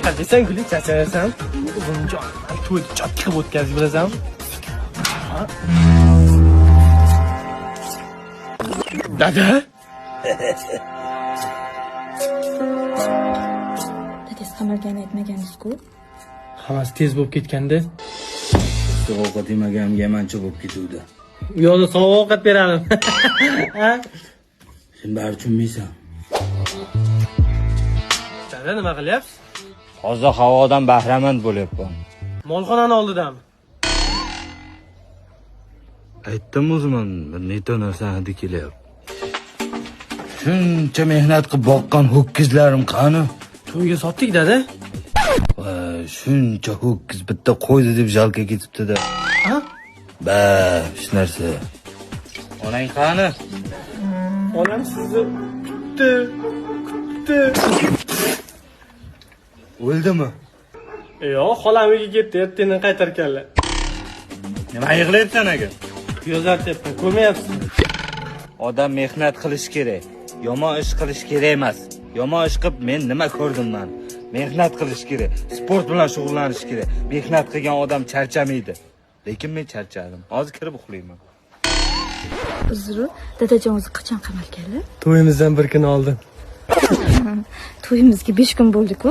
shunaqa desang guli charchasan. O'zimjon to'yni chotki qilib o'tkazib bilasanmi? Dada? Dadasi qamalganini aytmagansiz-ku? Hammasi tez bo'lib ketganda. Ovqat yemaganimga yamancha bo'lib ketuvdi. U yoqda sovuq ovqat beraman. Sen bari tushunmaysan. Dada nima qilyapsiz? Hozir havodan bahramand bo'lyapman. Molxonani oldidami? Aytdim o'zim, bir necha narsani hidi kelyapti. Shuncha mehnat qilib boqqan ho'kizlarim qani? To'yga sotdik dada. Va shuncha ho'kiz bitta qo'ydi deb jalka ketibdi-da. Ha? Hech narsa. Onang qani? Onam sizni kutdi. O'ldimi? Yo'q, xolam uyga ketdi, ertadan qaytarkanlar. Nima yig'layapsan aka? Yozatyapman, ko'rmayapsizmi? Odam mehnat qilish kerak. Yomon ish qilish kerak emas. Yomon ish qilib men nima ko'rdim men? Mehnat qilish kerak. Sport bilan shug'ullanish kerak. Mehnat qilgan odam charchamaydi. Lekin men charchadim. Hozir kirib uxlayman. Uzr, dadajon o'zi qachon qamalganlar? To'yimizdan bir kun oldin. To'yimizga 5 kun bo'ldi-ku.